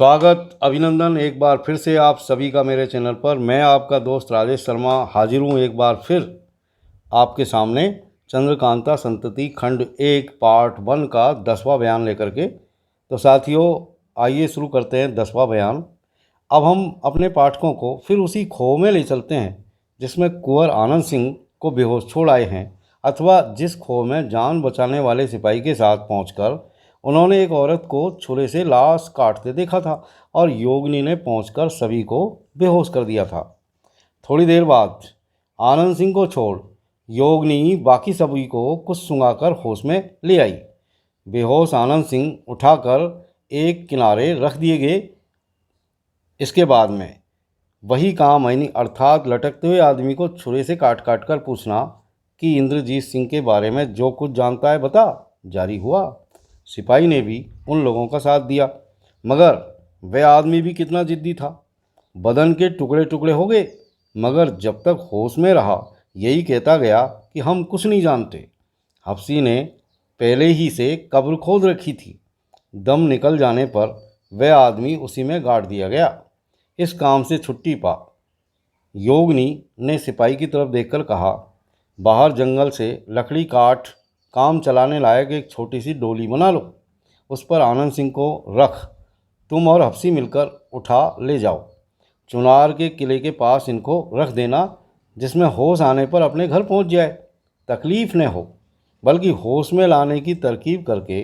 स्वागत अभिनंदन एक बार फिर से आप सभी का मेरे चैनल पर। मैं आपका दोस्त राजेश शर्मा हाजिर हूँ एक बार फिर आपके सामने चंद्रकांता संतति खंड 1 पार्ट 1 का 10वां बयान लेकर के। तो साथियों, आइए शुरू करते हैं 10वां बयान। अब हम अपने पाठकों को फिर उसी खो में ले चलते हैं जिसमें कुंवर आनंद सिंह को बेहोश छोड़ आए हैं, अथवा जिस खो में जान बचाने वाले सिपाही के साथ पहुंचकर उन्होंने एक औरत को छुरे से लाश काटते देखा था और योगिनी ने पहुंचकर सभी को बेहोश कर दिया था। थोड़ी देर बाद आनंद सिंह को छोड़ योगिनी बाकी सभी को कुछ सुंघाकर होश में ले आई। बेहोश आनंद सिंह उठाकर एक किनारे रख दिए गए। इसके बाद में वही काम यानी अर्थात लटकते हुए आदमी को छुरे से काट काट कर पूछना कि इंद्रजीत सिंह के बारे में जो कुछ जानता है बता, जारी हुआ। सिपाही ने भी उन लोगों का साथ दिया, मगर वह आदमी भी कितना जिद्दी था। बदन के टुकड़े टुकड़े हो गए, मगर जब तक होश में रहा यही कहता गया कि हम कुछ नहीं जानते। हफ्सी ने पहले ही से कब्र खोद रखी थी। दम निकल जाने पर वह आदमी उसी में गाड़ दिया गया। इस काम से छुट्टी पा योगिनी ने सिपाही की तरफ देखकर कहा, बाहर जंगल से लकड़ी काट काम चलाने लायक एक छोटी सी डोली बना लो, उस पर आनंद सिंह को रख तुम और हफ्सी मिलकर उठा ले जाओ। चुनार के किले के पास इनको रख देना, जिसमें होश आने पर अपने घर पहुंच जाए, तकलीफ़ न हो, बल्कि होश में लाने की तरकीब करके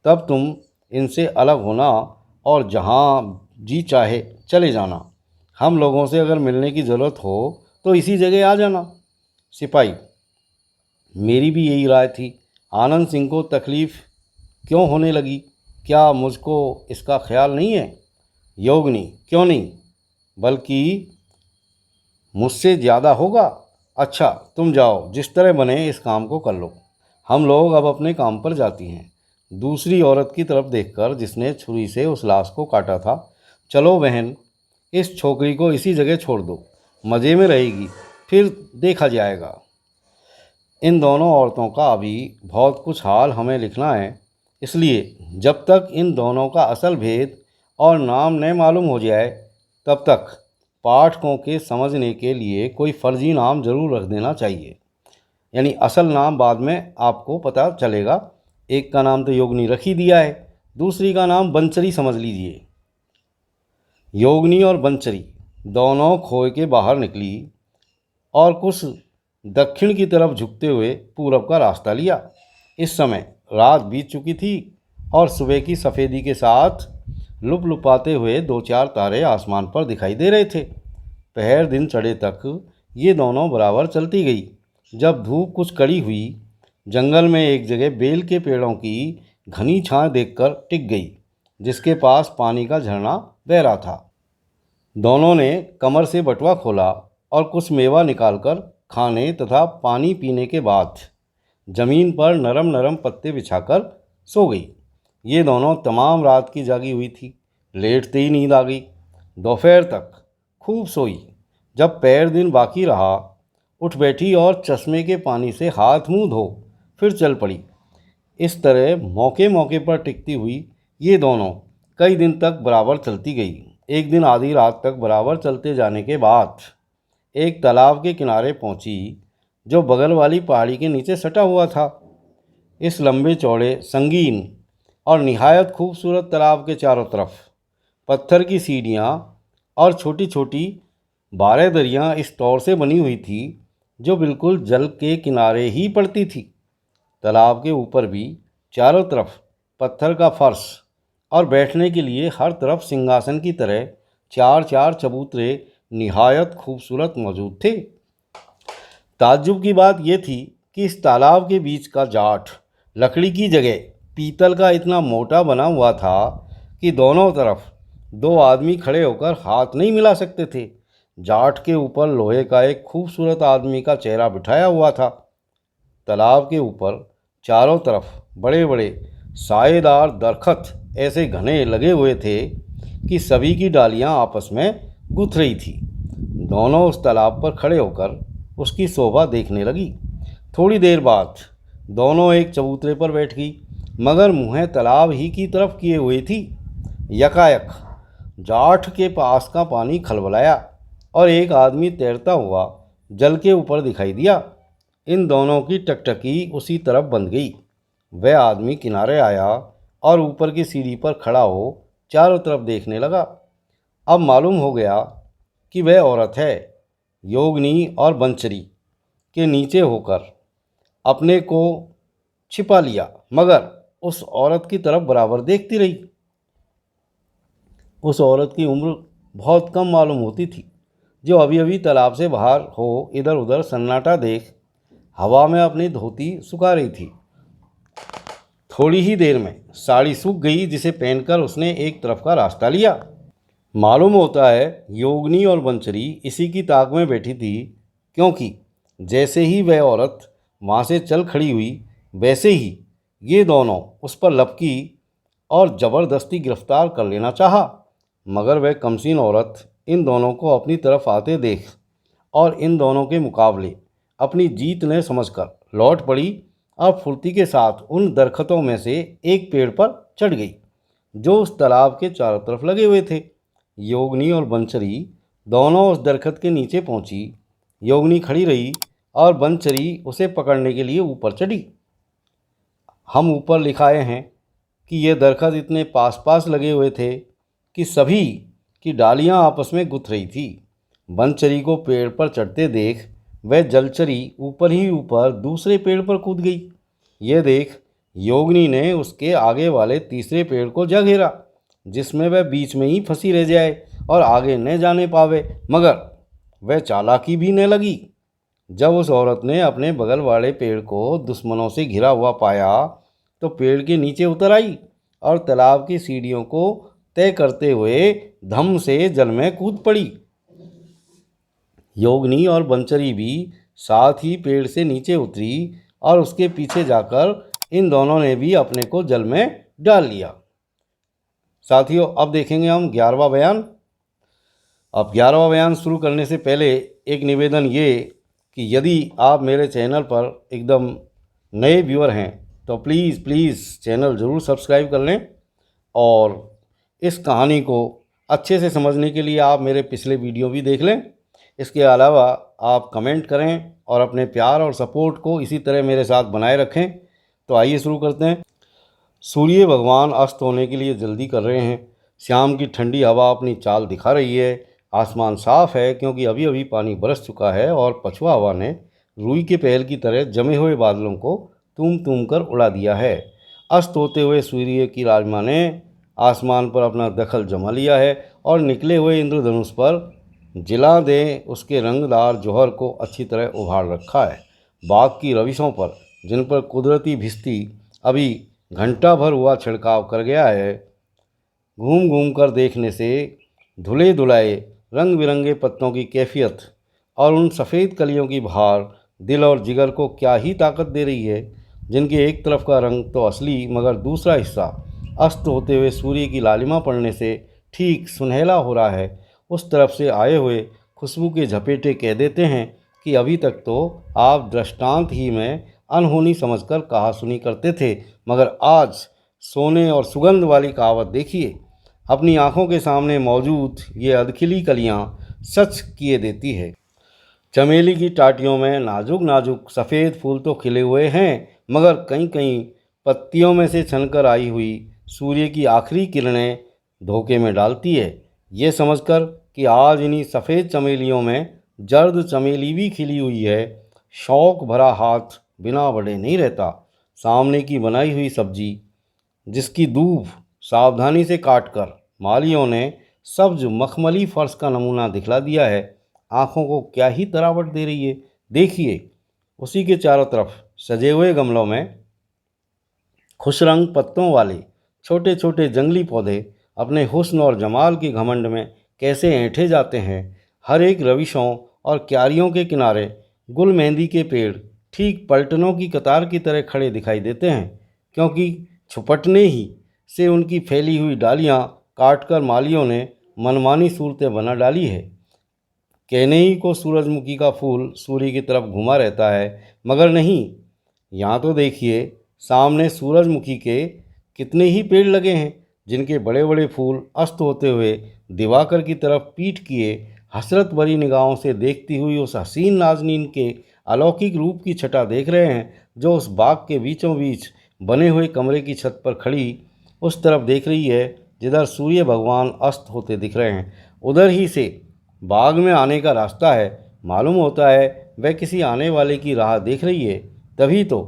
तब तुम इनसे अलग होना और जहां जी चाहे चले जाना। हम लोगों से अगर मिलने की ज़रूरत हो तो इसी जगह आ जाना। सिपाही, मेरी भी यही राय थी। आनंद सिंह को तकलीफ़ क्यों होने लगी? क्या मुझको इसका ख्याल नहीं है? योगिनी, क्यों नहीं, बल्कि मुझसे ज़्यादा होगा। अच्छा, तुम जाओ, जिस तरह बने इस काम को कर लो। हम लोग अब अपने काम पर जाती हैं। दूसरी औरत की तरफ देखकर जिसने छुरी से उस लाश को काटा था, चलो बहन, इस छोकरी को इसी जगह छोड़ दो, मज़े में रहेगी, फिर देखा जाएगा। इन दोनों औरतों का अभी बहुत कुछ हाल हमें लिखना है, इसलिए जब तक इन दोनों का असल भेद और नाम न मालूम हो जाए तब तक पाठकों के समझने के लिए कोई फर्जी नाम ज़रूर रख देना चाहिए। यानी असल नाम बाद में आपको पता चलेगा। एक का नाम तो योगिनी रख ही दिया है, दूसरी का नाम बंचरी समझ लीजिए। योगिनी और बंचरी दोनों खोए के बाहर निकली और कुछ दक्षिण की तरफ झुकते हुए पूरब का रास्ता लिया। इस समय रात बीत चुकी थी और सुबह की सफ़ेदी के साथ लुपलुपाते हुए 2-4 तारे आसमान पर दिखाई दे रहे थे। पहर दिन चढ़े तक ये दोनों बराबर चलती गई। जब धूप कुछ कड़ी हुई, जंगल में एक जगह बेल के पेड़ों की घनी छां देखकर टिक गई, जिसके पास पानी का झरना बह रहा था। दोनों ने कमर से बटुआ खोला और कुछ मेवा निकालकर खाने तथा पानी पीने के बाद जमीन पर नरम नरम पत्ते बिछाकर सो गई। ये दोनों तमाम रात की जागी हुई थी। लेटते ही नींद आ गई। दोपहर तक खूब सोई। जब पैर दिन बाकी रहा, उठ बैठी और चश्मे के पानी से हाथ मुंह धो फिर चल पड़ी। इस तरह मौके मौके पर टिकती हुई ये दोनों कई दिन तक बराबर चलती गई। एक दिन आधी रात तक बराबर चलते जाने के बाद एक तालाब के किनारे पहुंची, जो बगल वाली पहाड़ी के नीचे सटा हुआ था। इस लंबे चौड़े, संगीन और निहायत खूबसूरत तालाब के चारों तरफ पत्थर की सीढ़ियाँ और छोटी छोटी बारहदरियाँ इस तौर से बनी हुई थी जो बिल्कुल जल के किनारे ही पड़ती थी। तालाब के ऊपर भी चारों तरफ पत्थर का फर्श और बैठने के लिए हर तरफ सिंहासन की तरह 4-4 चबूतरे निहायत खूबसूरत मौजूद थे। ताज्जुब की बात यह थी कि इस तालाब के बीच का जाट लकड़ी की जगह पीतल का इतना मोटा बना हुआ था कि दोनों तरफ 2 आदमी खड़े होकर हाथ नहीं मिला सकते थे। जाट के ऊपर लोहे का एक खूबसूरत आदमी का चेहरा बिठाया हुआ था। तालाब के ऊपर चारों तरफ बड़े बड़े साएदार दरख्त ऐसे घने लगे हुए थे कि सभी की डालियां आपस में गुथ रही थी। दोनों उस तालाब पर खड़े होकर उसकी शोभा देखने लगी। थोड़ी देर बाद दोनों एक चबूतरे पर बैठ गई, मगर मुँह तालाब ही की तरफ किए हुए थी। यकायक जाठ के पास का पानी खलबलाया और एक आदमी तैरता हुआ जल के ऊपर दिखाई दिया। इन दोनों की टकटकी उसी तरफ बंध गई। वह आदमी किनारे आया और ऊपर की सीढ़ी पर खड़ा हो चारों तरफ देखने लगा। अब मालूम हो गया कि वह औरत है। योगिनी और बंचरी के नीचे होकर अपने को छिपा लिया, मगर उस औरत की तरफ बराबर देखती रही। उस औरत की उम्र बहुत कम मालूम होती थी, जो अभी अभी तालाब से बाहर हो इधर उधर सन्नाटा देख हवा में अपनी धोती सुखा रही थी। थोड़ी ही देर में साड़ी सूख गई, जिसे पहनकर उसने एक तरफ का रास्ता लिया। मालूम होता है योगिनी और बंचरी इसी की ताक में बैठी थी, क्योंकि जैसे ही वह औरत वहाँ से चल खड़ी हुई, वैसे ही ये दोनों उस पर लपकी और ज़बरदस्ती गिरफ्तार कर लेना चाहा। मगर वह कमसीन औरत इन दोनों को अपनी तरफ आते देख और इन दोनों के मुकाबले अपनी जीत ने समझकर लौट पड़ी और फुर्ती के साथ उन दरख्तों में से एक पेड़ पर चढ़ गई, जो उस तालाब के चारों तरफ लगे हुए थे। योगिनी और बंचरी दोनों उस दरख्त के नीचे पहुंची। योगिनी खड़ी रही और बंचरी उसे पकड़ने के लिए ऊपर चढ़ी। हम ऊपर लिखाए हैं कि ये दरख्त इतने पास पास लगे हुए थे कि सभी की डालियां आपस में गुथ रही थी। बंचरी को पेड़ पर चढ़ते देख वह जलचरी ऊपर ही ऊपर दूसरे पेड़ पर कूद गई। ये देख योगिनी ने उसके आगे वाले तीसरे पेड़ को जा घेरा, जिसमें वह बीच में ही फंसी रह जाए और आगे न जाने पावे, मगर वह चालाकी भी न लगी। जब उस औरत ने अपने बगल वाले पेड़ को दुश्मनों से घिरा हुआ पाया, तो पेड़ के नीचे उतर आई और तालाब की सीढ़ियों को तय करते हुए धम से जल में कूद पड़ी। योगिनी और बंचरी भी साथ ही पेड़ से नीचे उतरी और उसके पीछे जाकर इन दोनों ने भी अपने को जल में डाल लिया। साथियों, अब देखेंगे हम 11वां बयान। अब 11वां बयान शुरू करने से पहले एक निवेदन ये कि यदि आप मेरे चैनल पर एकदम नए व्यूअर हैं तो प्लीज़ चैनल ज़रूर सब्सक्राइब कर लें, और इस कहानी को अच्छे से समझने के लिए आप मेरे पिछले वीडियो भी देख लें। इसके अलावा आप कमेंट करें और अपने प्यार और सपोर्ट को इसी तरह मेरे साथ बनाए रखें। तो आइए शुरू करते हैं। सूर्य भगवान अस्त होने के लिए जल्दी कर रहे हैं। शाम की ठंडी हवा अपनी चाल दिखा रही है। आसमान साफ़ है, क्योंकि अभी अभी पानी बरस चुका है और पछुआ हवा ने रुई के पहल की तरह जमे हुए बादलों को तुम कर उड़ा दिया है। अस्त होते हुए सूर्य की लालिमा ने आसमान पर अपना दखल जमा लिया है और निकले हुए इंद्रधनुष पर जिला दे उसके रंगदार जौहर को अच्छी तरह उभार रखा है। बाग की रविशों पर, जिन पर कुदरती भिस्ती अभी घंटा भर हुआ छिड़काव कर गया है, घूम घूम कर देखने से धुले धुलाए रंग बिरंगे पत्तों की कैफियत और उन सफ़ेद कलियों की बहार दिल और जिगर को क्या ही ताकत दे रही है, जिनके एक तरफ का रंग तो असली, मगर दूसरा हिस्सा अस्त होते हुए सूर्य की लालिमा पड़ने से ठीक सुनहला हो रहा है। उस तरफ से आए हुए खुशबू के झपेटे कह देते हैं कि अभी तक तो आप दृष्टांत ही में अनहोनी समझकर कहा सुनी करते थे, मगर आज सोने और सुगंध वाली कहावत देखिए। अपनी आँखों के सामने मौजूद ये अधखिली कलियाँ सच किए देती है। चमेली की टाटियों में नाजुक नाजुक सफ़ेद फूल तो खिले हुए हैं, मगर कहीं कहीं पत्तियों में से छनकर आई हुई सूर्य की आखिरी किरणें धोखे में डालती है। ये समझकर कि आज इन्हीं सफ़ेद चमेलियों में जर्द चमेली भी खिली हुई है, शौक भरा हाथ बिना बढ़े नहीं रहता। सामने की बनाई हुई सब्जी, जिसकी दूब सावधानी से काटकर मालियों ने सब्ज मखमली फर्श का नमूना दिखला दिया है, आँखों को क्या ही तरावट दे रही है। देखिए, उसी के चारों तरफ सजे हुए गमलों में खुश रंग पत्तों वाले छोटे छोटे जंगली पौधे अपने हुस्न और जमाल के घमंड में कैसे ऐंठे जाते हैं। हर एक रविशों और क्यारियों के किनारे गुल मेहंदी के पेड़ ठीक पलटनों की कतार की तरह खड़े दिखाई देते हैं, क्योंकि छुपटने ही से उनकी फैली हुई डालियां काटकर मालियों ने मनमानी सूरतें बना डाली है। कहने ही को सूरजमुखी का फूल सूर्य की तरफ घुमा रहता है, मगर नहीं, यहाँ तो देखिए सामने सूरजमुखी के कितने ही पेड़ लगे हैं, जिनके बड़े बड़े फूल अस्त होते हुए दिवाकर की तरफ पीठ किए हसरत भरी निगाहों से देखती हुई उस हसीन नाजनीन के अलौकिक रूप की छटा देख रहे हैं, जो उस बाग के बीचों बीच बने हुए कमरे की छत पर खड़ी उस तरफ देख रही है जिधर सूर्य भगवान अस्त होते दिख रहे हैं। उधर ही से बाग में आने का रास्ता है। मालूम होता है वह किसी आने वाले की राह देख रही है। तभी तो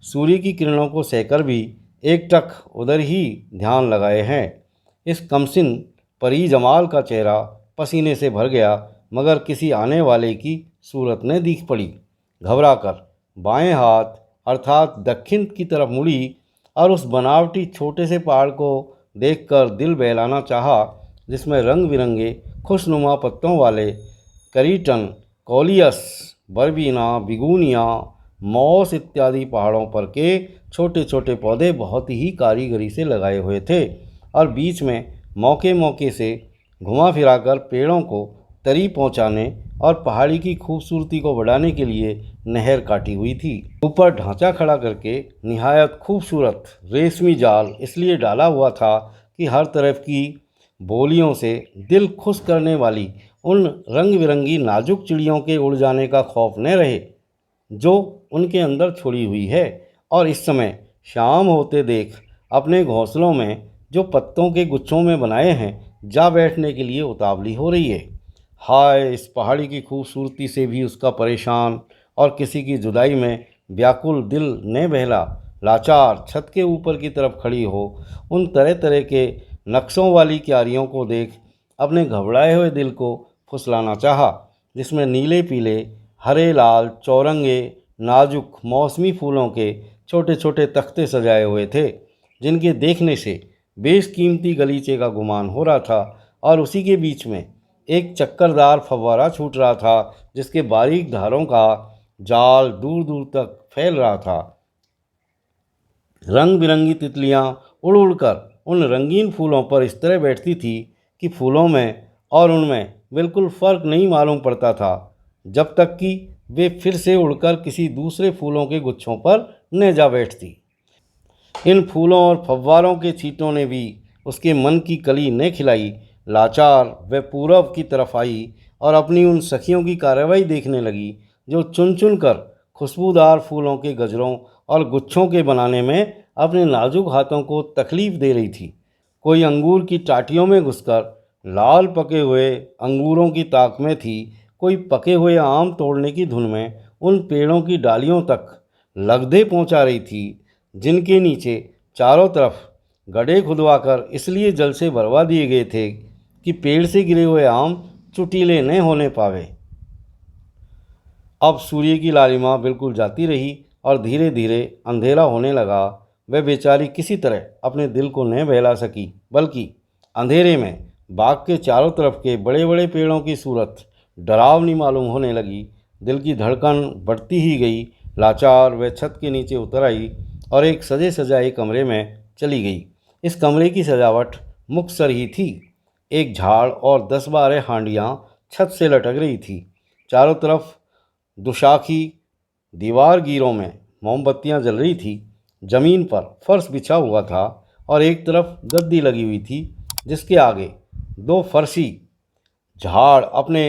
सूर्य की किरणों को सहकर भी एकटक उधर ही ध्यान लगाए हैं। इस कमसिन परी जमाल का चेहरा पसीने से भर गया, मगर किसी आने वाले की सूरत ने दिख पड़ी। घबराकर बाएं हाथ अर्थात दक्षिण की तरफ मुड़ी और उस बनावटी छोटे से पहाड़ को देखकर दिल बहलाना चाहा, जिसमें रंग बिरंगे खुशनुमा पत्तों वाले करीटन, कोलियस, बरबीना, बिगुनिया, मॉस इत्यादि पहाड़ों पर के छोटे छोटे पौधे बहुत ही कारीगरी से लगाए हुए थे और बीच में मौके मौके से घुमा फिराकर पेड़ों को तरी पहुंचाने और पहाड़ी की खूबसूरती को बढ़ाने के लिए नहर काटी हुई थी। ऊपर ढांचा खड़ा करके निहायत खूबसूरत रेशमी जाल इसलिए डाला हुआ था कि हर तरफ की बोलियों से दिल खुश करने वाली उन रंग बिरंगी नाजुक चिड़ियों के उड़ जाने का खौफ न रहे जो उनके अंदर छुड़ी हुई है और इस समय शाम होते देख अपने घोंसलों में जो पत्तों के गुच्छों में बनाए हैं जा बैठने के लिए उतावली हो रही है। हाय, इस पहाड़ी की खूबसूरती से भी उसका परेशान और किसी की जुदाई में व्याकुल दिल ने बहला लाचार छत के ऊपर की तरफ खड़ी हो उन तरह तरह के नक्शों वाली क्यारियों को देख अपने घबराए हुए दिल को फुसलाना चाहा, जिसमें नीले पीले हरे लाल चौरंगे नाजुक मौसमी फूलों के छोटे छोटे तख्ते सजाए हुए थे, जिनके देखने से बेशकीमती गलीचे का गुमान हो रहा था। और उसी के बीच में एक चक्करदार फव्वारा छूट रहा था, जिसके बारीक धारों का जाल दूर दूर तक फैल रहा था। रंग बिरंगी तितलियां उड़ उड़कर उन रंगीन फूलों पर इस तरह बैठती थी कि फूलों में और उनमें बिल्कुल फ़र्क नहीं मालूम पड़ता था, जब तक कि वे फिर से उड़कर किसी दूसरे फूलों के गुच्छों पर न जा बैठती। इन फूलों और फव्वारों के छींटों ने भी उसके मन की कली न खिलाई। लाचार वह पूरब की तरफ आई और अपनी उन सखियों की कार्रवाई देखने लगी, जो चुन चुन कर खुशबूदार फूलों के गजरों और गुच्छों के बनाने में अपने नाजुक हाथों को तकलीफ़ दे रही थी। कोई अंगूर की टाटियों में घुसकर लाल पके हुए अंगूरों की ताक में थी, कोई पके हुए आम तोड़ने की धुन में उन पेड़ों की डालियों तक लगदे पहुंचा रही थी, जिनके नीचे चारों तरफ गड्ढे खुदवाकर इसलिए जल से भरवा दिए गए थे कि पेड़ से गिरे हुए आम चुटीले न होने पावे। अब सूर्य की लालिमा बिल्कुल जाती रही और धीरे धीरे अंधेरा होने लगा। वह बेचारी किसी तरह अपने दिल को न बहला सकी, बल्कि अंधेरे में बाग के चारों तरफ के बड़े बड़े पेड़ों की सूरत डरावनी मालूम होने लगी। दिल की धड़कन बढ़ती ही गई। लाचार वह छत के नीचे उतर आई और एक सजे सजाए कमरे में चली गई। इस कमरे की सजावट मुखसर ही थी। एक झाड़ और 10-12 हांडियाँ छत से लटक रही थी। चारों तरफ दुशाखी दीवार गिरों में मोमबत्तियां जल रही थी। जमीन पर फर्श बिछा हुआ था और एक तरफ गद्दी लगी हुई थी, जिसके आगे 2 फर्शी झाड़ अपने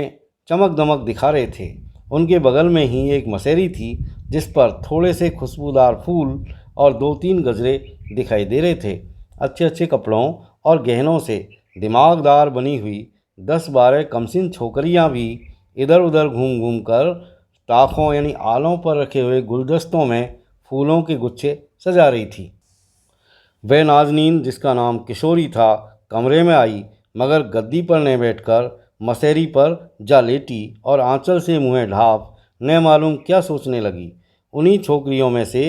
चमक दमक दिखा रहे थे। उनके बगल में ही एक मसेरी थी, जिस पर थोड़े से खुशबूदार फूल और 2-3 गजरे दिखाई दे रहे थे। अच्छे अच्छे कपड़ों और गहनों से दिमागदार बनी हुई 10-12 कमसिन छोकरियां भी इधर उधर घूम घूम कर ताखों यानी आलों पर रखे हुए गुलदस्तों में फूलों के गुच्छे सजा रही थी। वह नाजनीन, जिसका नाम किशोरी था, कमरे में आई, मगर गद्दी पर न बैठकर मसेरी पर जा लेटी और आंचल से मुँह ढाँप न मालूम क्या सोचने लगी। उन्हीं छोकरियों में से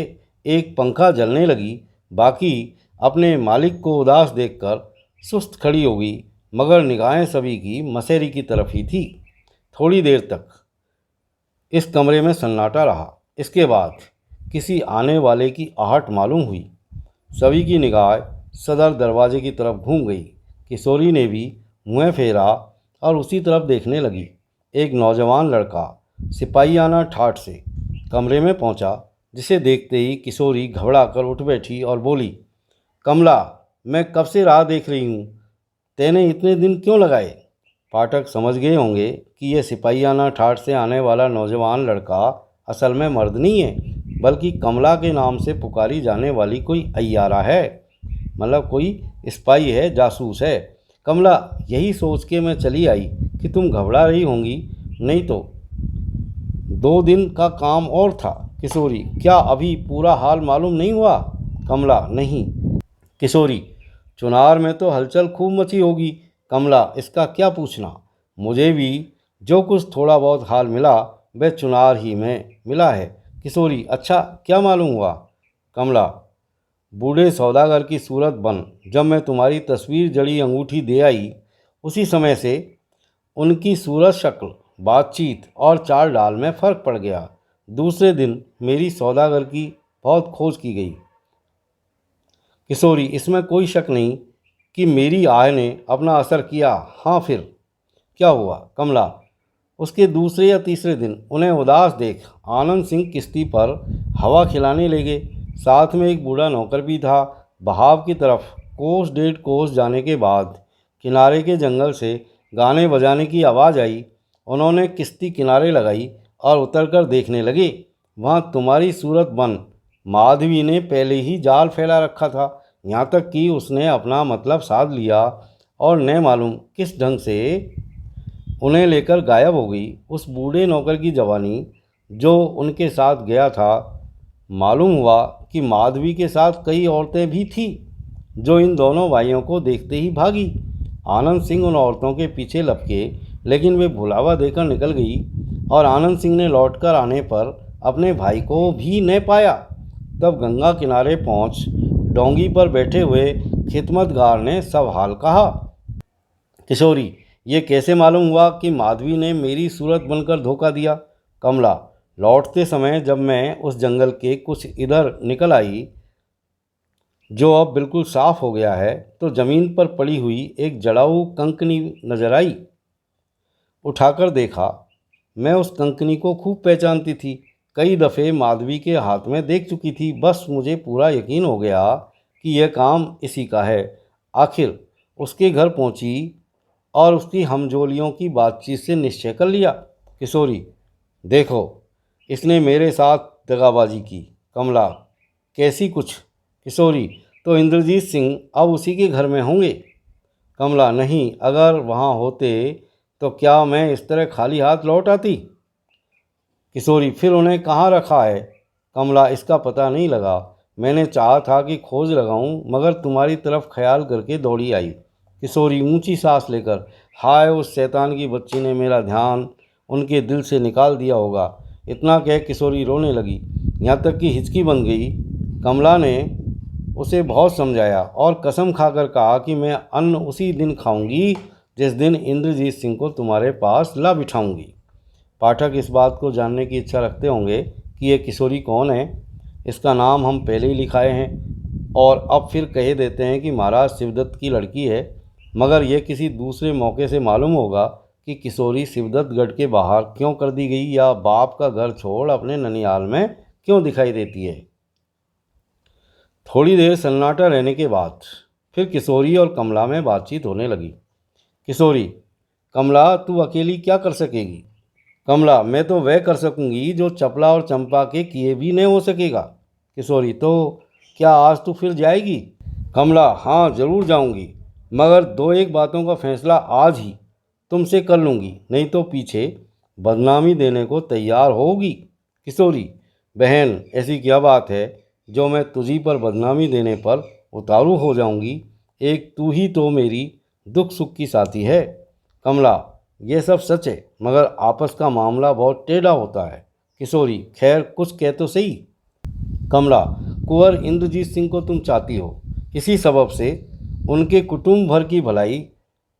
एक पंखा जलने लगी, बाकी अपने मालिक को उदास देखकर सुस्त खड़ी हो गई, मगर निगाहें सभी की मसेरी की तरफ ही थी। थोड़ी देर तक इस कमरे में सन्नाटा रहा। इसके बाद किसी आने वाले की आहट मालूम हुई। सभी की निगाह सदर दरवाजे की तरफ घूम गई। किशोरी ने भी मुँह फेरा और उसी तरफ देखने लगी। एक नौजवान लड़का सिपाहियाना ठाठ से कमरे में पहुंचा, जिसे देखते ही किशोरी घबरा कर उठ बैठी और बोली, कमला, मैं कब से राह देख रही हूँ, तेने इतने दिन क्यों लगाए? पाठक समझ गए होंगे कि यह सिपाहियाना ठाठ से आने वाला नौजवान लड़का असल में मर्द नहीं है, बल्कि कमला के नाम से पुकारी जाने वाली कोई अय्यारा है, मतलब कोई स्पाई है, जासूस है। कमला, यही सोच के मैं चली आई कि तुम घबरा रही होंगी, नहीं तो 2 दिन का काम और था। किशोरी, क्या अभी पूरा हाल मालूम नहीं हुआ? कमला, नहीं। किशोरी, चुनार में तो हलचल खूब मची होगी। कमला, इसका क्या पूछना, मुझे भी जो कुछ थोड़ा बहुत हाल मिला वह चुनार ही में मिला है। किशोरी, अच्छा क्या मालूम हुआ? कमला, बूढ़े सौदागर की सूरत बन जब मैं तुम्हारी तस्वीर जड़ी अंगूठी दे आई, उसी समय से उनकी सूरत, शक्ल, बातचीत और चाल डाल में फ़र्क पड़ गया। दूसरे दिन मेरी सौदागर की बहुत खोज की गई। किशोरी, इसमें कोई शक नहीं कि मेरी आय ने अपना असर किया। हाँ, फिर क्या हुआ? कमला, उसके दूसरे या तीसरे दिन उन्हें उदास देख आनंद सिंह किश्ती पर हवा खिलाने ले गए। साथ में एक बूढ़ा नौकर भी था। बहाव की तरफ कोस 1.5 कोस जाने के बाद किनारे के जंगल से गाने बजाने की आवाज़ आई। उन्होंने किश्ती किनारे लगाई और उतरकर देखने लगे। वहाँ तुम्हारी सूरत बन माधवी ने पहले ही जाल फैला रखा था। यहाँ तक कि उसने अपना मतलब साध लिया और न मालूम किस ढंग से उन्हें लेकर गायब हो गई। उस बूढ़े नौकर की जवानी जो उनके साथ गया था, मालूम हुआ कि माधवी के साथ कई औरतें भी थीं जो इन दोनों भाइयों को देखते ही भागी। आनंद सिंह उन औरतों के पीछे लपके, लेकिन वे भुलावा देकर निकल गई और आनंद सिंह ने लौटकर आने पर अपने भाई को भी न पाया। तब गंगा किनारे पहुंच डोंगी पर बैठे हुए खिदमतगार ने सब हाल कहा। किशोरी, ये कैसे मालूम हुआ कि माधवी ने मेरी सूरत बनकर धोखा दिया? कमला, लौटते समय जब मैं उस जंगल के कुछ इधर निकल आई, जो अब बिल्कुल साफ हो गया है, तो ज़मीन पर पड़ी हुई एक जड़ाऊ कंकनी नजर आई। उठाकर देखा, मैं उस कंकनी को खूब पहचानती थी। कई दफ़े माधवी के हाथ में देख चुकी थी। बस मुझे पूरा यकीन हो गया कि यह काम इसी का है। आखिर उसके घर पहुंची और उसकी हमजोलियों की बातचीत से निश्चय कर लिया। किशोरी, देखो, इसने मेरे साथ दगाबाजी की। कमला, कैसी कुछ? किशोरी, तो इंद्रजीत सिंह अब उसी के घर में होंगे। कमला, नहीं, अगर वहाँ होते तो क्या मैं इस तरह खाली हाथ लौट आती? किशोरी, फिर उन्हें कहाँ रखा है? कमला, इसका पता नहीं लगा। मैंने चाहा था कि खोज लगाऊं, मगर तुम्हारी तरफ ख्याल करके दौड़ी आई। किशोरी ऊंची सांस लेकर, हाय, उस शैतान की बच्ची ने मेरा ध्यान उनके दिल से निकाल दिया होगा। इतना कह किशोरी रोने लगी, यहाँ तक कि हिचकी बन गई। कमला ने उसे बहुत समझाया और कसम खाकर कहा कि मैं अन्न उसी दिन खाऊंगी जिस दिन इंद्रजीत सिंह को तुम्हारे पास ला बिठाऊंगी। पाठक इस बात को जानने की इच्छा रखते होंगे कि ये किशोरी कौन है। इसका नाम हम पहले ही लिखाए हैं और अब फिर कह देते हैं कि महाराज शिवदत्त की लड़की है, मगर यह किसी दूसरे मौके से मालूम होगा कि किशोरी शिवदत्तगढ़ के बाहर क्यों कर दी गई या बाप का घर छोड़ अपने ननिहाल में क्यों दिखाई देती है। थोड़ी देर सन्नाटा रहने के बाद फिर किशोरी और कमला में बातचीत होने लगी। किशोरी, कमला, तू अकेली क्या कर सकेगी? कमला, मैं तो वह कर सकूंगी जो चपला और चंपा के किए भी नहीं हो सकेगा। किशोरी, तो क्या आज तू फिर जाएगी? कमला, हाँ, ज़रूर जाऊंगी, मगर 2-1 बातों का फैसला आज ही तुमसे कर लूँगी, नहीं तो पीछे बदनामी देने को तैयार होगी। किशोरी, बहन, ऐसी क्या बात है जो मैं तुझी पर बदनामी देने पर उतारू हो जाऊंगी? एक तू ही तो मेरी दुख सुख की साथी है। कमला, ये सब सच है, मगर आपस का मामला बहुत टेढ़ा होता है। किशोरी, खैर कुछ कह तो सही। कमला, कुंवर इंद्रजीत सिंह को तुम चाहती हो, इसी सबब से उनके कुटुंब भर की भलाई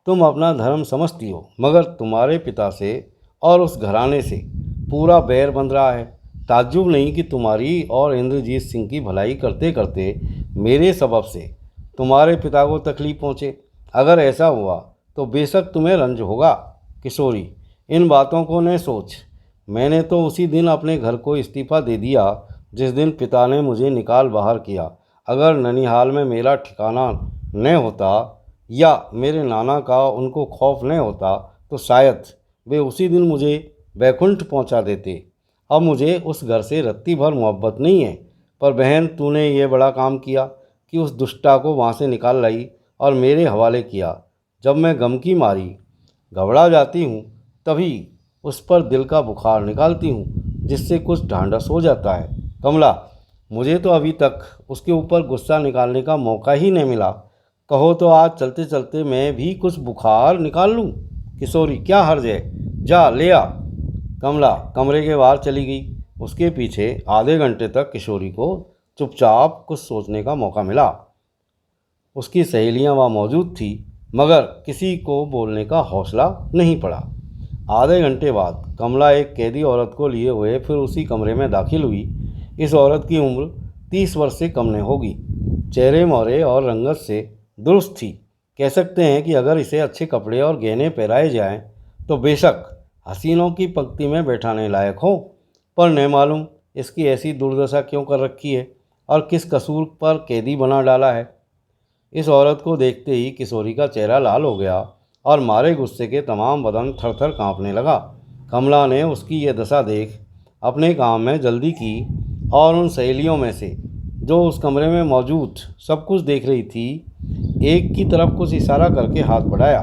तुम अपना धर्म समझती हो, मगर तुम्हारे पिता से और उस घराने से पूरा बैर बंध रहा है। ताज्जुब नहीं कि तुम्हारी और इंद्रजीत सिंह की भलाई करते करते मेरे सबब से तुम्हारे पिता को तकलीफ पहुँचे। अगर ऐसा हुआ तो बेशक तुम्हें रंज होगा। किशोरी, इन बातों को न सोच। मैंने तो उसी दिन अपने घर को इस्तीफ़ा दे दिया जिस दिन पिता ने मुझे निकाल बाहर किया। अगर ननिहाल में मेरा ठिकाना न होता या मेरे नाना का उनको खौफ न होता तो शायद वे उसी दिन मुझे बैकुंठ पहुंचा देते। अब मुझे उस घर से रत्ती भर मोहब्बत नहीं है, पर बहन तूने ये बड़ा काम किया कि उस दुष्टा को वहाँ से निकाल लाई और मेरे हवाले किया। जब मैं गम की मारी घबरा जाती हूँ तभी उस पर दिल का बुखार निकालती हूँ, जिससे कुछ ढांढस हो जाता है। कमला, मुझे तो अभी तक उसके ऊपर गुस्सा निकालने का मौका ही नहीं मिला। कहो तो आज चलते चलते मैं भी कुछ बुखार निकाल लूँ। किशोरी, क्या हर्ज है, जा ले आ। कमला कमरे के बाहर चली गई। उसके पीछे आधे घंटे तक किशोरी को चुपचाप कुछ सोचने का मौका मिला। उसकी सहेलियां वहाँ मौजूद थी, मगर किसी को बोलने का हौसला नहीं पड़ा। आधे घंटे बाद कमला एक कैदी औरत को लिए हुए फिर उसी कमरे में दाखिल हुई। इस औरत की उम्र 30 वर्ष से कम नहीं होगी। चेहरे मोहरे और रंगत से दुरुस्त थी। कह सकते हैं कि अगर इसे अच्छे कपड़े और गहने पहनाए जाएं तो बेशक हसीनों की पंक्ति में बैठाने लायक हो, पर न मालूम इसकी ऐसी दुर्दशा क्यों कर रखी है और किस कसूर पर कैदी बना डाला है। इस औरत को देखते ही किशोरी का चेहरा लाल हो गया और मारे गुस्से के तमाम बदन थर थर काँपने लगा। कमला ने उसकी ये दशा देख अपने काम में जल्दी की और उन सहेलियों में से जो उस कमरे में मौजूद सब कुछ देख रही थी, एक की तरफ कुछ इशारा करके हाथ बढ़ाया।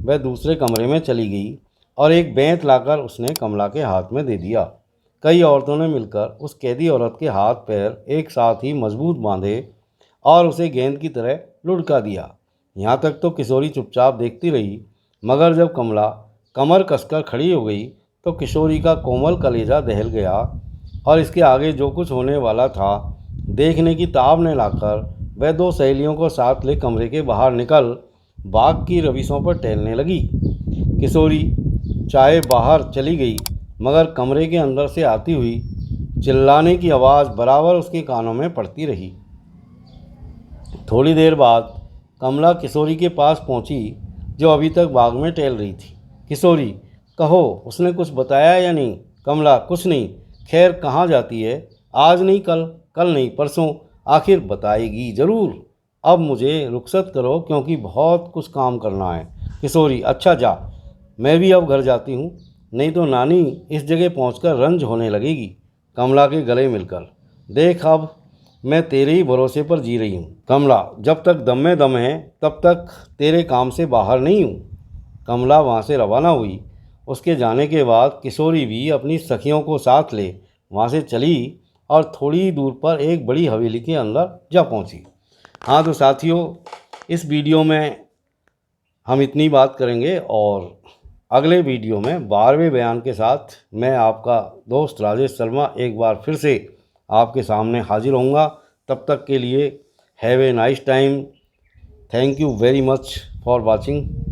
वह दूसरे कमरे में चली गई और एक बेंत लाकर उसने कमला के हाथ में दे दिया। कई औरतों ने मिलकर उस कैदी औरत के हाथ पैर एक साथ ही मजबूत बांधे और उसे गेंद की तरह लुढ़का दिया। यहाँ तक तो किशोरी चुपचाप देखती रही, मगर जब कमला कमर कसकर खड़ी हो गई तो किशोरी का कोमल कलेजा दहल गया और इसके आगे जो कुछ होने वाला था देखने की ताब ने लाकर वह दो सहेलियों को साथ ले कमरे के बाहर निकल बाग की रविशों पर टहलने लगी। किशोरी चाहे बाहर चली गई, मगर कमरे के अंदर से आती हुई चिल्लाने की आवाज़ बराबर उसके कानों में पड़ती रही। थोड़ी देर बाद कमला किशोरी के पास पहुंची, जो अभी तक बाग में टहल रही थी। किशोरी, कहो उसने कुछ बताया या नहीं? कमला, कुछ नहीं। खैर कहाँ जाती है? आज नहीं कल, कल नहीं परसों, आखिर बताएगी ज़रूर। अब मुझे रुखसत करो क्योंकि बहुत कुछ काम करना है। किशोरी, अच्छा जा, मैं भी अब घर जाती हूँ, नहीं तो नानी इस जगह पहुँचकर रंज होने लगेगी। कमला के गले मिलकर, देख अब मैं तेरे ही भरोसे पर जी रही हूँ। कमला, जब तक दम में दम है तब तक तेरे काम से बाहर नहीं हूँ। कमला वहाँ से रवाना हुई। उसके जाने के बाद किशोरी भी अपनी सखियों को साथ ले वहाँ से चली और थोड़ी दूर पर एक बड़ी हवेली के अंदर जा पहुँची। हाँ तो साथियों, इस वीडियो में हम इतनी बात करेंगे और अगले वीडियो में 12वें बयान के साथ मैं आपका दोस्त राजेश शर्मा एक बार फिर से आपके सामने हाजिर होऊंगा। तब तक के लिए have a nice time. Thank you very much for watching.